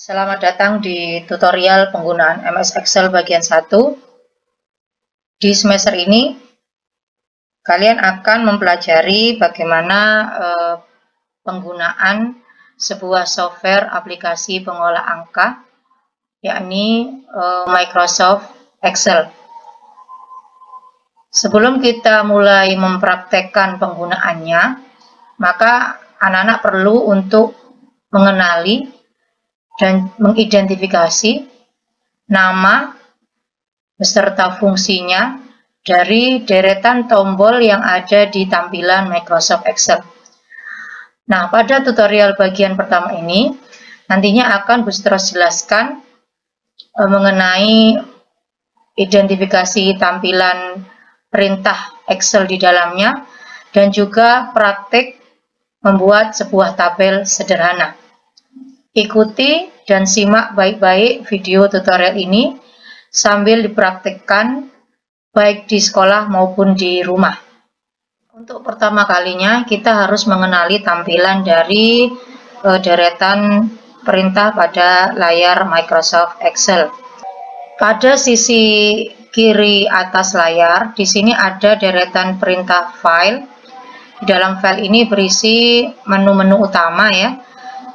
Selamat datang di tutorial penggunaan MS Excel bagian 1. Di semester ini, kalian akan mempelajari bagaimana penggunaan sebuah software aplikasi pengolah angka, yakni Microsoft Excel. Sebelum kita mulai mempraktekkan penggunaannya, maka anak-anak perlu untuk mengenali dan mengidentifikasi nama beserta fungsinya dari deretan tombol yang ada di tampilan Microsoft Excel. Nah, pada tutorial bagian pertama ini, nantinya akan Bu Sutros jelaskan mengenai identifikasi tampilan perintah Excel di dalamnya, dan juga praktik membuat sebuah tabel sederhana. Ikuti dan simak baik-baik video tutorial ini sambil dipraktikkan baik di sekolah maupun di rumah. Untuk pertama kalinya kita harus mengenali tampilan dari deretan perintah pada layar Microsoft Excel. Pada sisi kiri atas layar, di sini ada deretan perintah file. Di dalam file ini berisi menu-menu utama ya.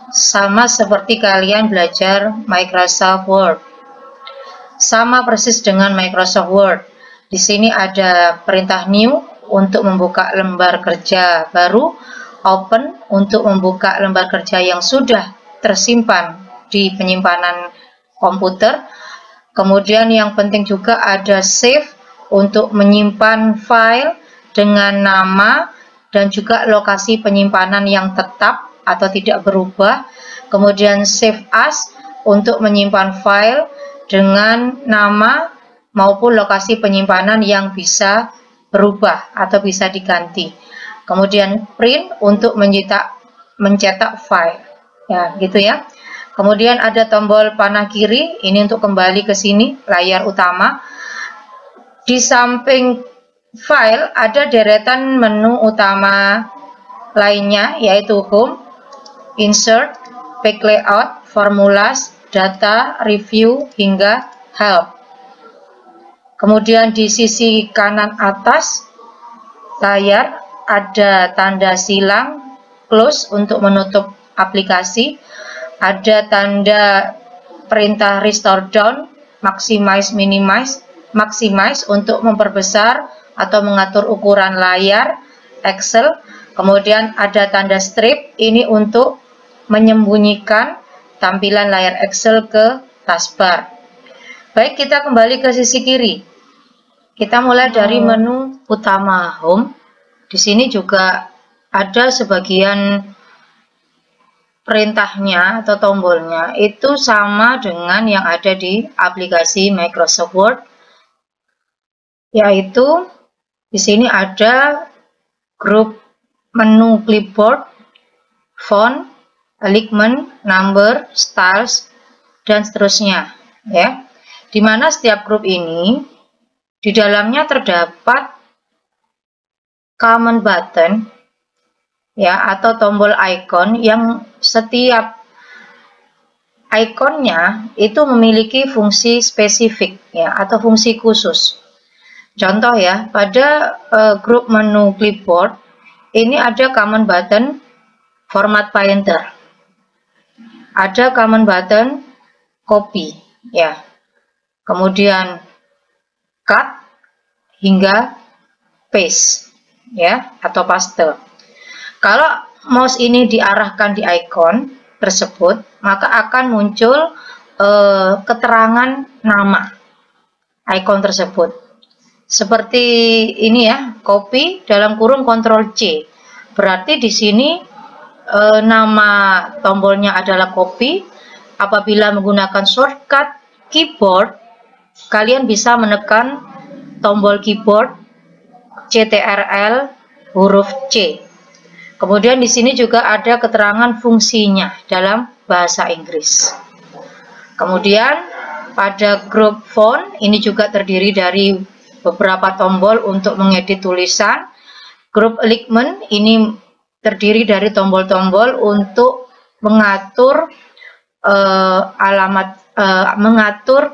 Sama seperti kalian belajar Microsoft Word. Sama persis dengan Microsoft Word. Di sini ada perintah new untuk membuka lembar kerja baru, open untuk membuka lembar kerja yang sudah tersimpan di penyimpanan komputer. Kemudian yang penting juga ada save untuk menyimpan file dengan nama dan juga lokasi penyimpanan yang tetap atau tidak berubah. Kemudian save as untuk menyimpan file dengan nama maupun lokasi penyimpanan yang bisa berubah atau bisa diganti. Kemudian print untuk mencetak file. Ya, gitu ya. Kemudian ada tombol panah kiri, ini untuk kembali ke sini, layar utama. Di samping file ada deretan menu utama lainnya, yaitu home, insert, page layout, formulas, data, review, hingga help. Kemudian di sisi kanan atas layar ada tanda silang, close untuk menutup aplikasi, ada tanda perintah restore down, maximize, minimize, maximize untuk memperbesar atau mengatur ukuran layar Excel. Kemudian ada tanda strip, ini untuk menyembunyikan tampilan layar Excel ke taskbar. Baik, kita kembali ke sisi kiri. Kita mulai dari menu utama home. Di sini juga ada sebagian perintahnya atau tombolnya itu sama dengan yang ada di aplikasi Microsoft Word. Yaitu di sini ada grup menu clipboard, font, alignment, number, styles, dan seterusnya ya. Di mana setiap grup ini di dalamnya terdapat command button ya, atau tombol icon yang setiap ikonnya itu memiliki fungsi spesifik ya, atau fungsi khusus. Contoh ya, pada grup menu clipboard ini ada command button format painter. Ada command button copy ya. Kemudian cut hingga paste ya, atau paste. Kalau mouse ini diarahkan di icon tersebut, maka akan muncul keterangan nama icon tersebut. Seperti ini ya, copy dalam kurung Ctrl C. Berarti di sini nama tombolnya adalah copy. Apabila menggunakan shortcut keyboard, kalian bisa menekan tombol keyboard CTRL huruf C. Kemudian di sini juga ada keterangan fungsinya dalam bahasa Inggris. Kemudian pada grup font ini juga terdiri dari beberapa tombol untuk mengedit tulisan. Grup alignment ini terdiri dari tombol-tombol untuk mengatur mengatur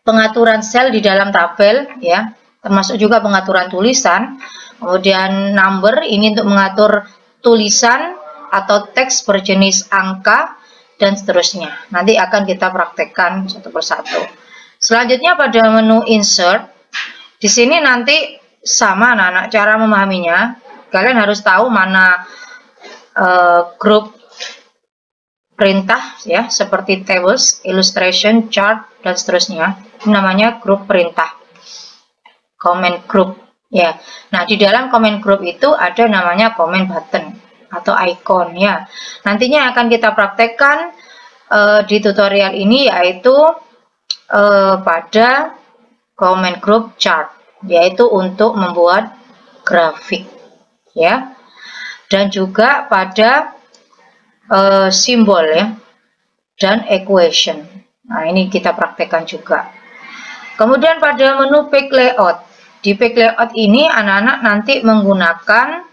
pengaturan sel di dalam tabel, ya, termasuk juga pengaturan tulisan. Kemudian number ini untuk mengatur tulisan atau teks berjenis angka dan seterusnya. Nanti akan kita praktekkan satu persatu. Selanjutnya pada menu insert, di sini nanti sama anak-anak cara memahaminya. Kalian harus tahu mana grup perintah, ya, seperti tables, illustration, chart dan seterusnya. Ini namanya grup perintah, command group, ya. Nah, di dalam command group itu ada namanya command button atau icon, ya. Nantinya akan kita praktekkan di tutorial ini, yaitu pada command group chart, yaitu untuk membuat grafik, ya, dan juga pada simbol, ya, dan equation. Nah, ini kita praktekkan juga. Kemudian pada menu page layout, di page layout ini anak-anak nanti menggunakan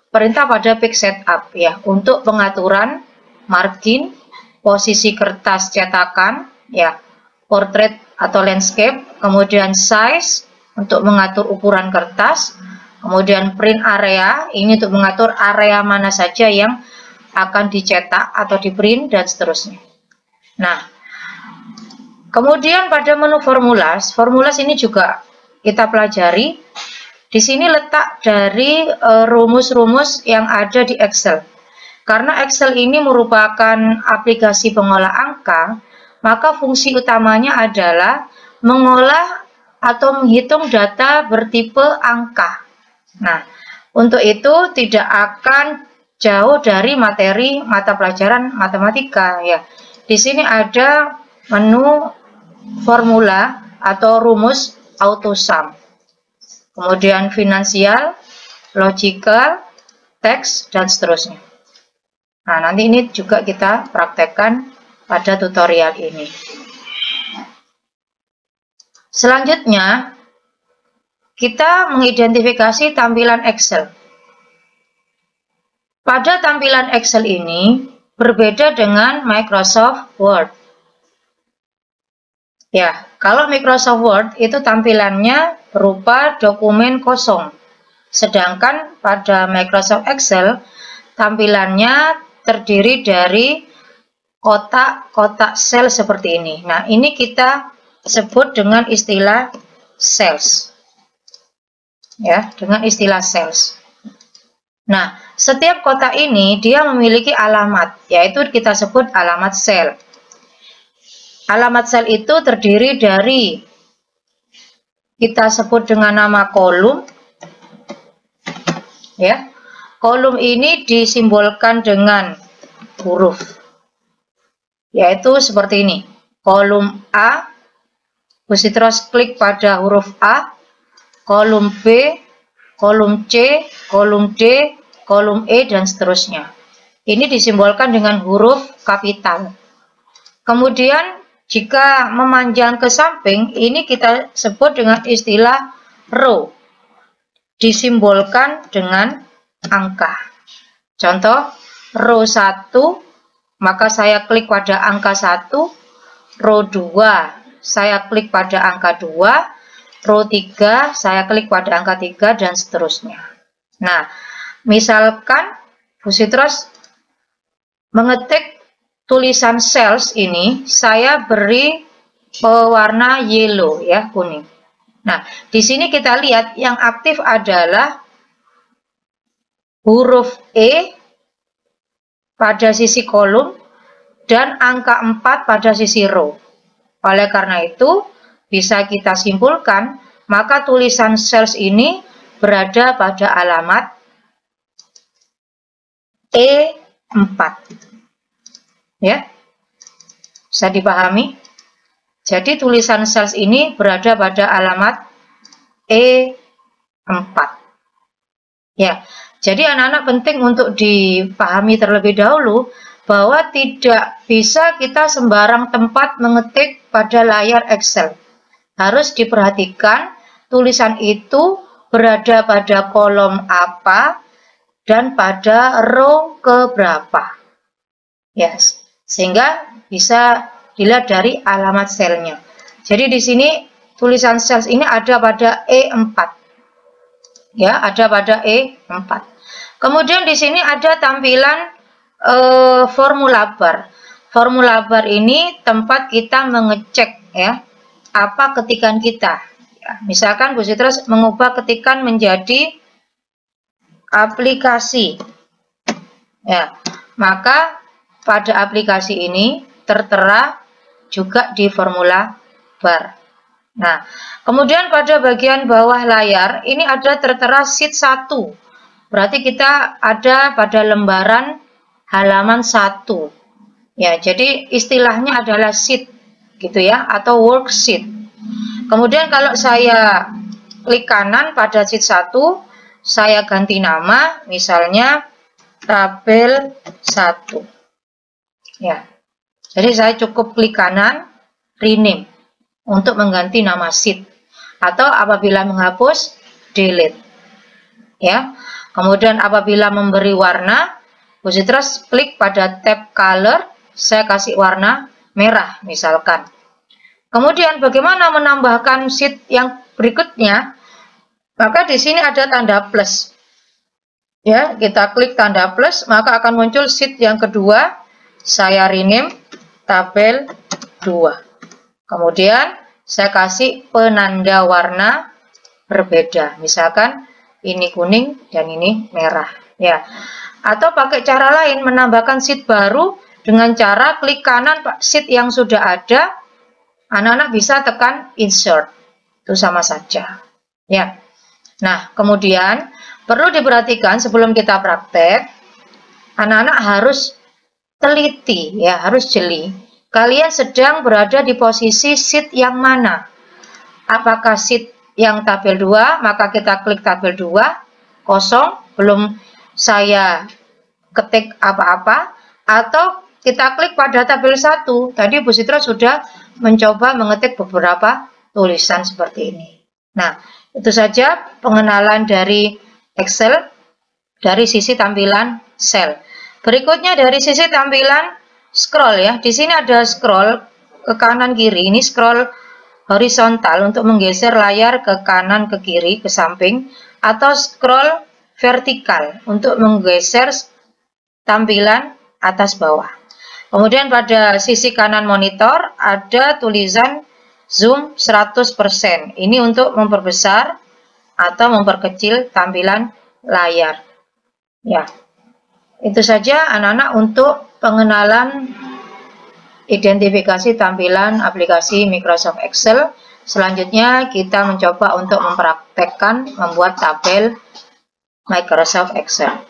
perintah pada page setup, ya, untuk pengaturan margin, posisi kertas cetakan, ya, portrait atau landscape, kemudian size untuk mengatur ukuran kertas, kemudian print area ini untuk mengatur area mana saja yang akan dicetak atau di print dan seterusnya. Nah, kemudian pada menu formulas, formulas ini juga kita pelajari. Di sini letak dari rumus-rumus yang ada di Excel. Karena Excel ini merupakan aplikasi pengolah angka, maka fungsi utamanya adalah mengolah atau menghitung data bertipe angka. Nah, untuk itu tidak akan jauh dari materi mata pelajaran matematika, ya. Di sini ada menu formula atau rumus auto-sum. Kemudian finansial, logical, teks dan seterusnya. Nah, nanti ini juga kita praktekkan pada tutorial ini. Selanjutnya, kita mengidentifikasi tampilan Excel. Pada tampilan Excel ini berbeda dengan Microsoft Word. Ya, kalau Microsoft Word itu tampilannya berupa dokumen kosong. Sedangkan pada Microsoft Excel tampilannya terdiri dari kotak-kotak sel seperti ini. Nah, ini kita sebut dengan istilah cells. Ya, dengan istilah cells. Nah, setiap kotak ini dia memiliki alamat, yaitu kita sebut alamat sel. Alamat sel itu terdiri dari, kita sebut dengan nama kolom, ya. Kolom ini disimbolkan dengan huruf, yaitu seperti ini. Kolom A, terus klik pada huruf A, kolom B, kolom C, kolom D, kolom E, dan seterusnya. Ini disimbolkan dengan huruf kapital. Kemudian jika memanjang ke samping, ini kita sebut dengan istilah row. Disimbolkan dengan angka. Contoh, row 1, maka saya klik pada angka 1, row 2, saya klik pada angka 2, row 3, saya klik pada angka 3, dan seterusnya. Nah, misalkan Bu Sitros mengetik tulisan cells ini, saya beri pewarna yellow, ya, kuning. Nah, di sini kita lihat yang aktif adalah huruf E pada sisi kolom dan angka 4 pada sisi row. Oleh karena itu, bisa kita simpulkan, maka tulisan cells ini berada pada alamat E4. Ya, bisa dipahami? Jadi tulisan cells ini berada pada alamat E4. Ya, Jadi anak-anak penting untuk dipahami terlebih dahulu bahwa tidak bisa kita sembarang tempat mengetik pada layar Excel. Harus diperhatikan tulisan itu berada pada kolom apa dan pada row keberapa. Yes, sehingga bisa dilihat dari alamat selnya. Jadi di sini tulisan sales ini ada pada E4. Ya, ada pada E4. Kemudian di sini ada tampilan formula bar. Formula bar ini tempat kita mengecek ya apa ketikan kita. Ya, misalkan Bu Citra mengubah ketikan menjadi aplikasi. Ya, maka pada aplikasi ini tertera juga di formula bar. Nah, kemudian pada bagian bawah layar ini ada tertera sheet 1. Berarti kita ada pada lembaran halaman 1. Ya, jadi istilahnya adalah sheet gitu ya, atau worksheet. Kemudian kalau saya klik kanan pada sheet 1, saya ganti nama, misalnya tabel 1. Ya. Jadi saya cukup klik kanan, rename untuk mengganti nama sheet, atau apabila menghapus, delete. Ya. Kemudian apabila memberi warna, Bu Citra klik pada tab color, saya kasih warna merah misalkan. Kemudian bagaimana menambahkan sheet yang berikutnya? Maka di sini ada tanda plus. Ya, kita klik tanda plus, maka akan muncul sheet yang kedua. Saya rename tabel 2. Kemudian saya kasih penanda warna berbeda. Misalkan ini kuning dan ini merah. Ya. Atau pakai cara lain, menambahkan sheet baru dengan cara klik kanan sheet yang sudah ada. Anak-anak bisa tekan insert. Itu sama saja. Ya. Nah, kemudian perlu diperhatikan sebelum kita praktek, anak-anak harus teliti, ya, harus jeli. Kalian sedang berada di posisi sheet yang mana? Apakah sheet yang tabel 2, maka kita klik tabel 2, kosong, belum saya ketik apa-apa, atau kita klik pada tabel 1. Tadi Bu Citra sudah mencoba mengetik beberapa tulisan seperti ini. Nah, itu saja pengenalan dari Excel dari sisi tampilan sel. Berikutnya dari sisi tampilan scroll ya. Di sini ada scroll ke kanan kiri. Ini scroll horizontal untuk menggeser layar ke kanan ke kiri ke samping, atau scroll vertikal untuk menggeser tampilan atas bawah. Kemudian pada sisi kanan monitor ada tulisan zoom 100%. Ini untuk memperbesar atau memperkecil tampilan layar. Ya. Itu saja anak-anak untuk pengenalan identifikasi tampilan aplikasi Microsoft Excel. Selanjutnya kita mencoba untuk mempraktekkan membuat tabel Microsoft Excel.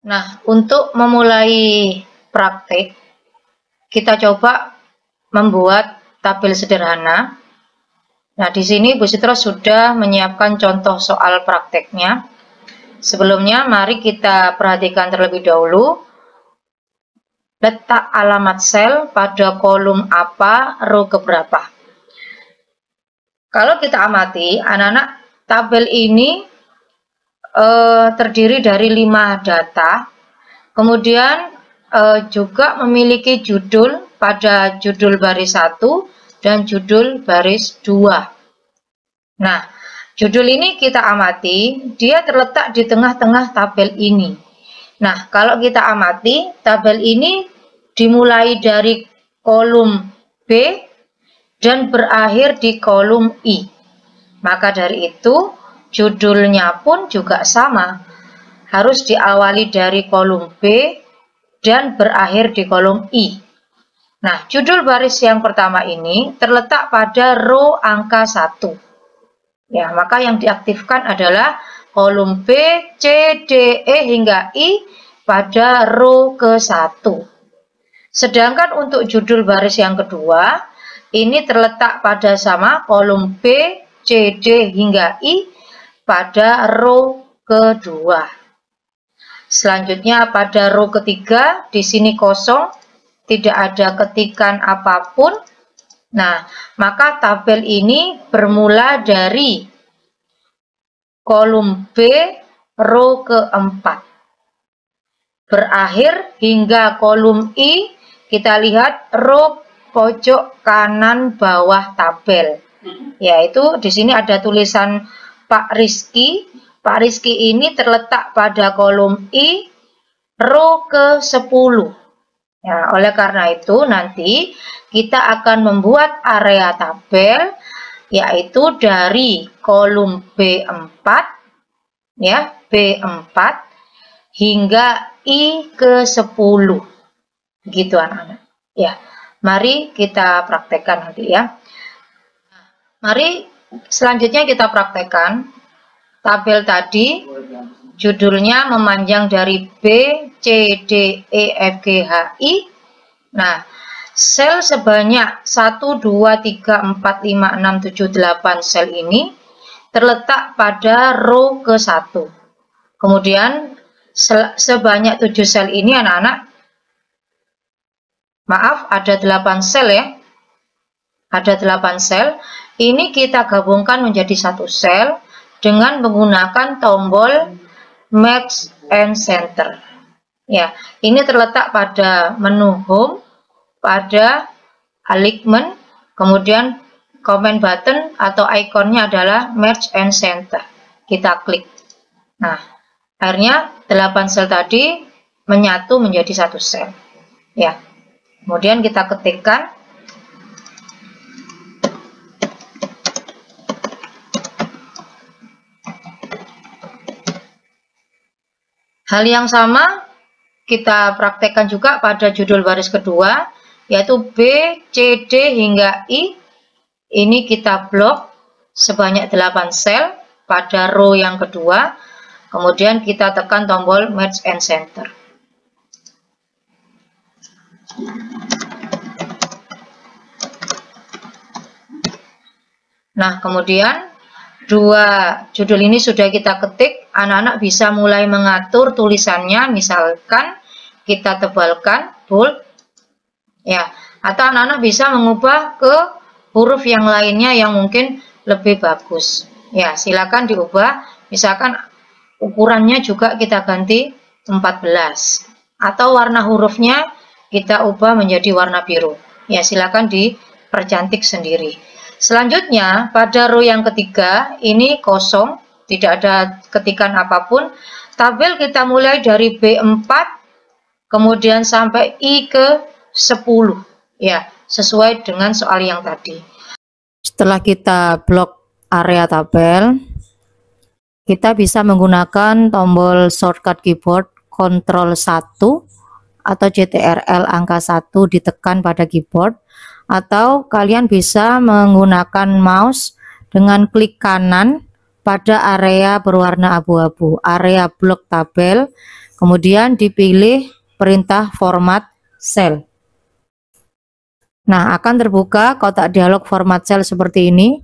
Nah, untuk memulai praktik, kita coba membuat tabel sederhana. Nah, di sini Bu Citra sudah menyiapkan contoh soal prakteknya. Sebelumnya, mari kita perhatikan terlebih dahulu letak alamat sel pada kolom apa, row keberapa. Kalau kita amati, anak-anak, tabel ini terdiri dari 5 data, kemudian juga memiliki judul pada judul baris 1 dan judul baris 2. Nah, judul ini kita amati, dia terletak di tengah-tengah tabel ini. Nah, kalau kita amati, tabel ini dimulai dari kolom B dan berakhir di kolom I. Maka dari itu, judulnya pun juga sama. Harus diawali dari kolom B dan berakhir di kolom I. Nah, judul baris yang pertama ini terletak pada row angka 1. Ya, maka yang diaktifkan adalah kolom B, C, D, E hingga I pada row ke-1. Sedangkan untuk judul baris yang kedua, ini terletak pada sama kolom B, C, D hingga I pada row kedua. Selanjutnya pada row ketiga, di sini kosong, tidak ada ketikan apapun. Nah, maka tabel ini bermula dari kolom B, row keempat. Berakhir hingga kolom I, kita lihat row pojok kanan bawah tabel. Yaitu di sini ada tulisan Pak Rizky. Pak Rizky ini terletak pada kolom I, row ke-10. Ya, oleh karena itu nanti kita akan membuat area tabel yaitu dari kolom B4 ya, B4 hingga I ke-10. Begitu anak-anak. Ya. Mari kita praktekkan nanti ya. Mari selanjutnya kita praktekkan tabel tadi. Judulnya memanjang dari B, C, D, E, F, G, H, I. Nah, sel sebanyak 1, 2, 3, 4, 5, 6, 7, 8 sel ini terletak pada row ke-1. Kemudian sebanyak 7 sel ini anak-anak, maaf ada 8 sel ya. Ada 8 sel. Ini kita gabungkan menjadi satu sel dengan menggunakan tombol Match and Center. Ya, ini terletak pada menu Home, pada Alignment, kemudian Comment button atau ikonnya adalah Match and Center. Kita klik. Nah, akhirnya 8 sel tadi menyatu menjadi satu sel. Ya. Kemudian kita ketikkan hal yang sama kita praktekkan juga pada judul baris kedua, yaitu B, C, D hingga I. Ini kita blok sebanyak 8 sel pada row yang kedua. Kemudian kita tekan tombol Match and Center. Nah, kemudian dua judul ini sudah kita ketik, anak-anak bisa mulai mengatur tulisannya, misalkan kita tebalkan bold, ya, atau anak-anak bisa mengubah ke huruf yang lainnya yang mungkin lebih bagus. Ya, silakan diubah, misalkan ukurannya juga kita ganti 14, atau warna hurufnya kita ubah menjadi warna biru. Ya, silakan dipercantik sendiri. Selanjutnya pada row yang ketiga ini kosong, tidak ada ketikan apapun. Tabel kita mulai dari B4 kemudian sampai I ke-10. Ya, sesuai dengan soal yang tadi. Setelah kita blok area tabel, kita bisa menggunakan tombol shortcut keyboard Ctrl 1 atau CTRL angka 1 ditekan pada keyboard, atau kalian bisa menggunakan mouse dengan klik kanan pada area berwarna abu-abu, area blok tabel, kemudian dipilih perintah format cell. Nah, akan terbuka kotak dialog format cell seperti ini,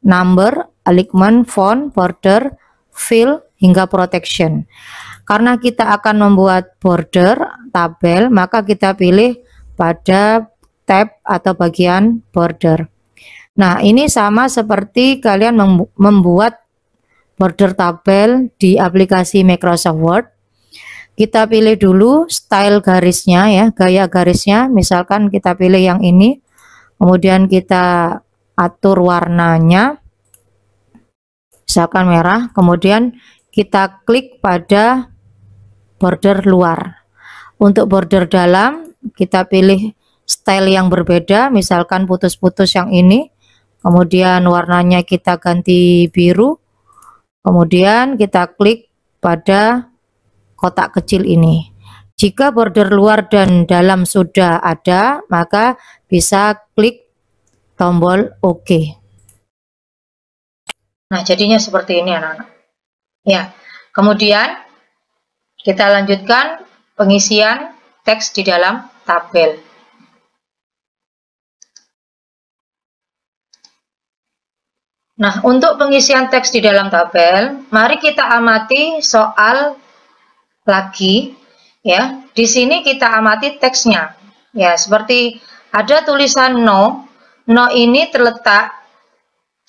number, alignment, font, border, fill, hingga protection. Karena kita akan membuat border tabel, maka kita pilih pada tab atau bagian border. Nah, ini sama seperti kalian membuat border tabel di aplikasi Microsoft Word. Kita pilih dulu style garisnya ya, gaya garisnya, misalkan kita pilih yang ini. Kemudian kita atur warnanya, misalkan merah, kemudian kita klik pada border luar. Untuk border dalam, kita pilih style yang berbeda, misalkan putus-putus yang ini, kemudian warnanya kita ganti biru, kemudian kita klik pada kotak kecil ini. Jika border luar dan dalam sudah ada, maka bisa klik tombol OK. Nah, jadinya seperti ini anak-anak. Ya, kemudian kita lanjutkan pengisian teks di dalam tabel. Nah, untuk pengisian teks di dalam tabel, mari kita amati soal lagi, ya. Di sini kita amati teksnya. Ya, seperti ada tulisan no. No ini terletak,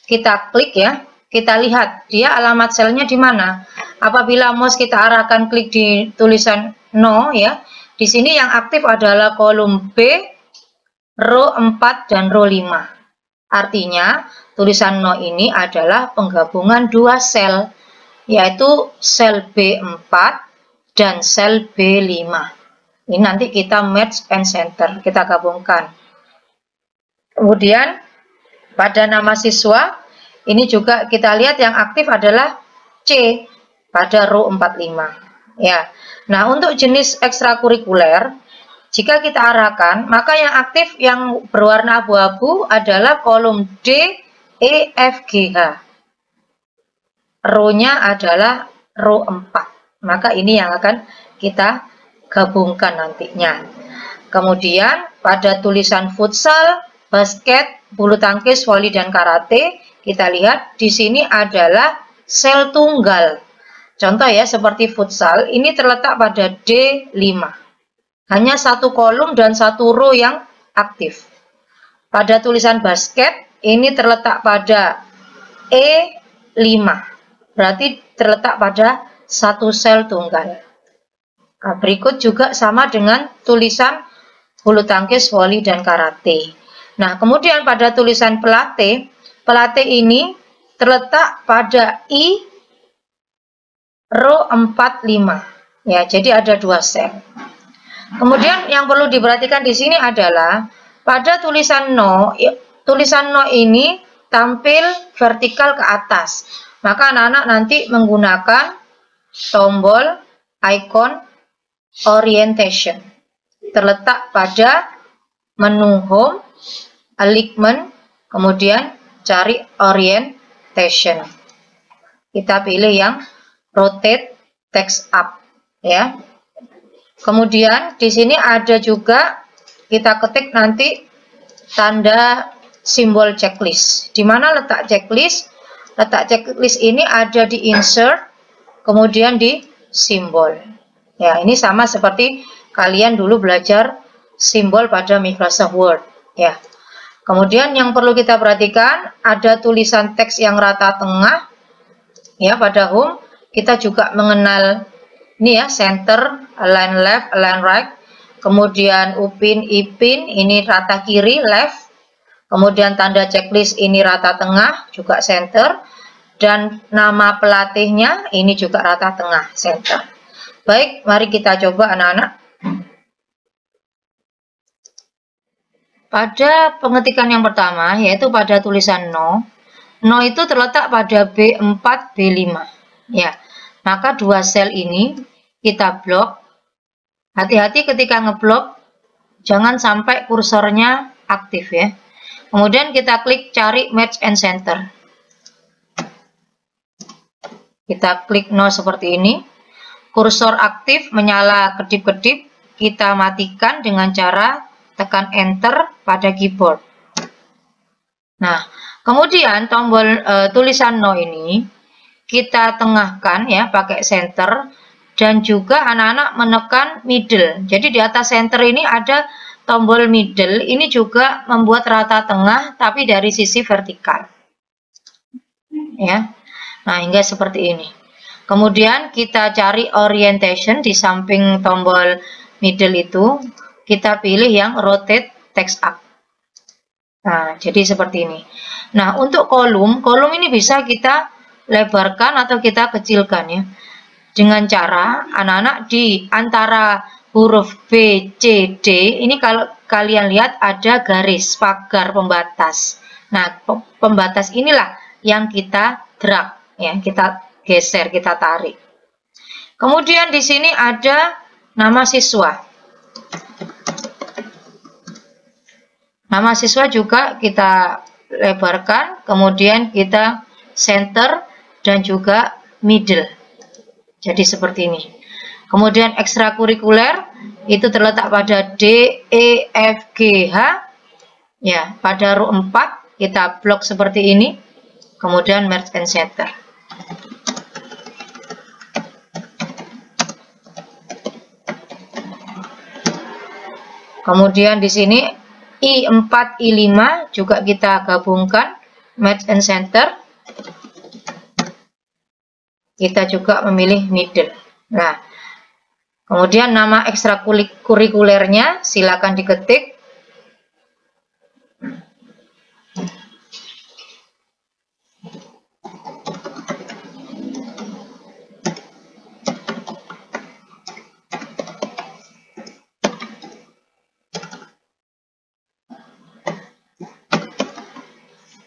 kita klik ya, kita lihat dia alamat selnya di mana. Apabila mouse kita arahkan klik di tulisan no ya, di sini yang aktif adalah kolom B, row 4 dan row 5. Artinya, tulisan no ini adalah penggabungan dua sel, yaitu sel B4 dan sel B5. Ini nanti kita merge and center, kita gabungkan. Kemudian, pada nama siswa, ini juga kita lihat yang aktif adalah C pada row 45. Ya. Nah, untuk jenis ekstrakurikuler, jika kita arahkan, maka yang aktif yang berwarna abu-abu adalah kolom D, E, F, G, H. Row-nya adalah row 4. Maka ini yang akan kita gabungkan nantinya. Kemudian pada tulisan futsal, basket, bulu tangkis, voli, dan karate, kita lihat di sini adalah sel tunggal. Contoh ya, seperti futsal, ini terletak pada D5. Hanya satu kolom dan satu row yang aktif. Pada tulisan basket, ini terletak pada E5. Berarti terletak pada satu sel tunggal. Nah, berikut juga sama dengan tulisan bulu tangkis, voli, dan karate. Nah, kemudian pada tulisan pelate, pelate ini terletak pada I row 45. Ya, jadi ada dua sel. Kemudian yang perlu diperhatikan di sini adalah pada tulisan no ini tampil vertikal ke atas. Maka anak-anak nanti menggunakan tombol icon orientation. Terletak pada menu home, alignment, kemudian cari orientation. Kita pilih yang rotate text up, ya. Kemudian di sini ada juga kita ketik nanti tanda simbol checklist. Di mana letak checklist? Letak checklist ini ada di insert, kemudian di simbol. Ya, ini sama seperti kalian dulu belajar simbol pada Microsoft Word. Ya. Kemudian yang perlu kita perhatikan ada tulisan teks yang rata tengah. Ya, pada home kita juga mengenal ini ya, center, align left, align right. Kemudian upin, ipin, ini rata kiri, left. Kemudian tanda checklist ini rata tengah, juga center. Dan nama pelatihnya ini juga rata tengah, center. Baik, mari kita coba anak-anak. Pada pengetikan yang pertama, yaitu pada tulisan no. No itu terletak pada B4, B5. Ya. Maka dua sel ini kita blok. Hati-hati ketika ngeblok, jangan sampai kursornya aktif ya. Kemudian kita klik cari match and center. Kita klik no seperti ini. Kursor aktif menyala kedip-kedip. Kita matikan dengan cara tekan enter pada keyboard. Nah, kemudian tombol tulisan no ini kita tengahkan ya pakai center dan juga anak-anak menekan middle. Jadi di atas center ini ada tombol middle, ini juga membuat rata tengah tapi dari sisi vertikal. Ya. Nah, hingga seperti ini. Kemudian kita cari orientation di samping tombol middle itu, kita pilih yang rotate text up. Nah, jadi seperti ini. Nah, untuk kolom ini bisa kita lebarkan atau kita kecilkan ya. Dengan cara anak-anak di antara huruf B, C, D, ini kalau kalian lihat ada garis pagar pembatas. Nah, pembatas inilah yang kita drag ya, kita geser, kita tarik. Kemudian di sini ada nama siswa. Nama siswa juga kita lebarkan, kemudian kita center dan juga middle. Jadi seperti ini. Kemudian ekstrakurikuler, itu terletak pada D, E, F, G, H. Ya, pada row 4 kita blok seperti ini. Kemudian merge and center. Kemudian di sini I4, I5 juga kita gabungkan, merge and center. Kita juga memilih middle. Nah, kemudian nama ekstrakurikulernya silakan diketik.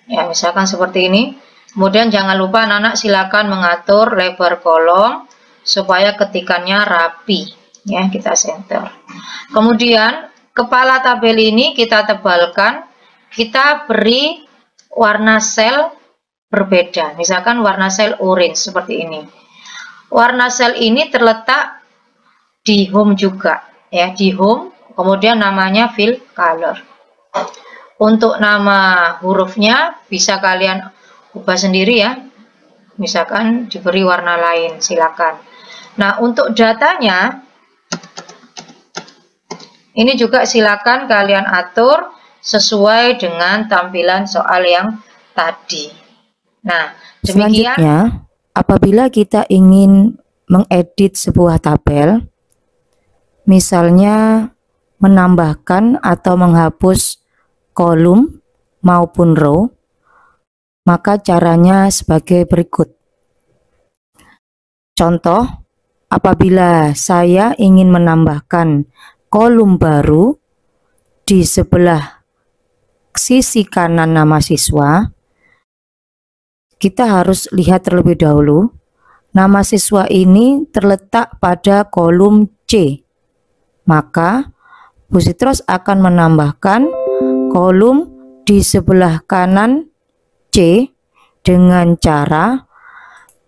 Ya, misalkan seperti ini. Kemudian jangan lupa anak-anak silakan mengatur lebar kolom supaya ketikannya rapi. Ya, kita center. Kemudian kepala tabel ini kita tebalkan, kita beri warna sel berbeda. Misalkan warna sel orange seperti ini. Warna sel ini terletak di home juga, ya, di home. Kemudian namanya fill color. Untuk nama hurufnya bisa kalian ubah sendiri ya, misalkan diberi warna lain, silakan. Nah, untuk datanya ini juga silakan kalian atur sesuai dengan tampilan soal yang tadi. Nah, demikian. Selanjutnya, apabila kita ingin mengedit sebuah tabel, misalnya menambahkan atau menghapus kolom maupun row, maka caranya sebagai berikut. Contoh, apabila saya ingin menambahkan kolom baru di sebelah sisi kanan nama siswa, kita harus lihat terlebih dahulu. Nama siswa ini terletak pada kolom C. Maka Bu Sitros akan menambahkan kolom di sebelah kanan C dengan cara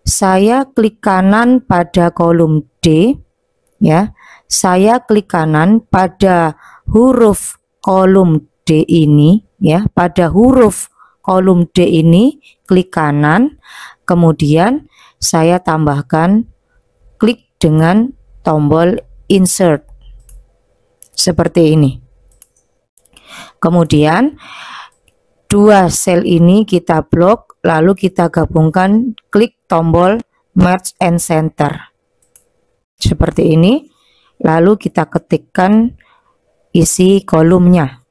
saya klik kanan pada kolom D, ya. Saya klik kanan pada huruf kolom D ini, ya. Pada huruf kolom D ini klik kanan, kemudian saya tambahkan klik dengan tombol insert seperti ini. Kemudian dua sel ini kita blok, lalu kita gabungkan, klik tombol merge and center seperti ini, lalu kita ketikkan isi kolomnya.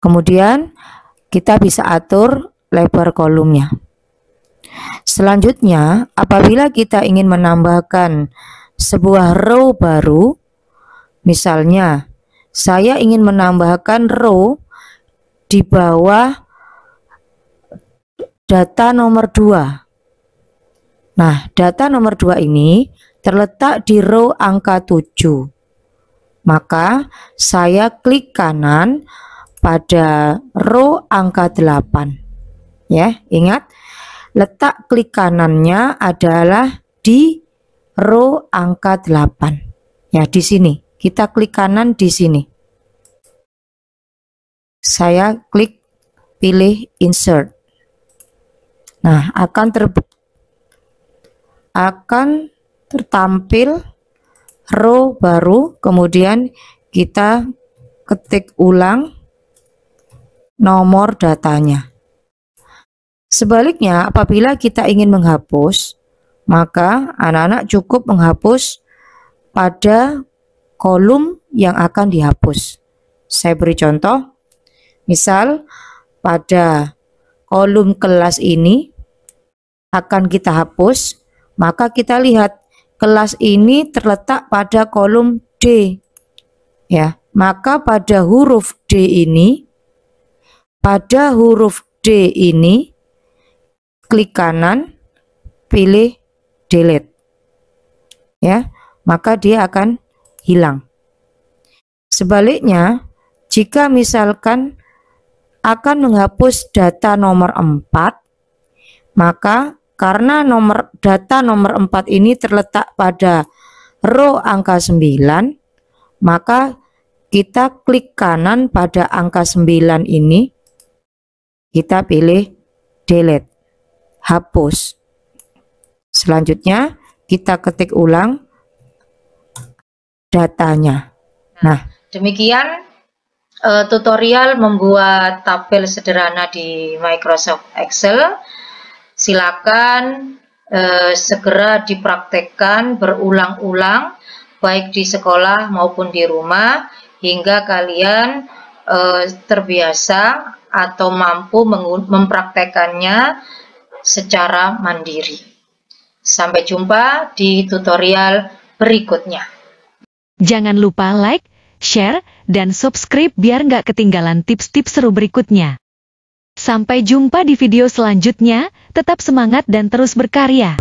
Kemudian kita bisa atur lebar kolomnya. Selanjutnya, apabila kita ingin menambahkan sebuah row baru, misalnya saya ingin menambahkan row di bawah data nomor 2. Nah, data nomor 2 ini terletak di row angka 7. Maka saya klik kanan pada row angka 8. Ya, ingat, letak klik kanannya adalah di row angka 8. Ya, di sini. Kita klik kanan di sini. Saya klik pilih insert. Nah, akan tertampil row baru, kemudian kita ketik ulang nomor datanya. Sebaliknya, apabila kita ingin menghapus, maka anak-anak cukup menghapus pada kolom yang akan dihapus. Saya beri contoh, misal pada kolom kelas ini akan kita hapus, maka kita lihat kelas ini terletak pada kolom D. Ya, maka pada huruf D ini, klik kanan, pilih delete. Ya, maka dia akan hilang. Sebaliknya, jika misalkan akan menghapus data nomor 4, maka Karena data nomor 4 ini terletak pada row angka 9, maka kita klik kanan pada angka 9 ini, kita pilih delete, hapus. Selanjutnya kita ketik ulang datanya. Nah, demikian tutorial membuat tabel sederhana di Microsoft Excel. Silakan segera dipraktekkan berulang-ulang baik di sekolah maupun di rumah hingga kalian terbiasa atau mampu mempraktekannya secara mandiri. Sampai jumpa di tutorial berikutnya. Jangan lupa like, share, dan subscribe biar nggak ketinggalan tips-tips seru berikutnya. Sampai jumpa di video selanjutnya, tetap semangat dan terus berkarya.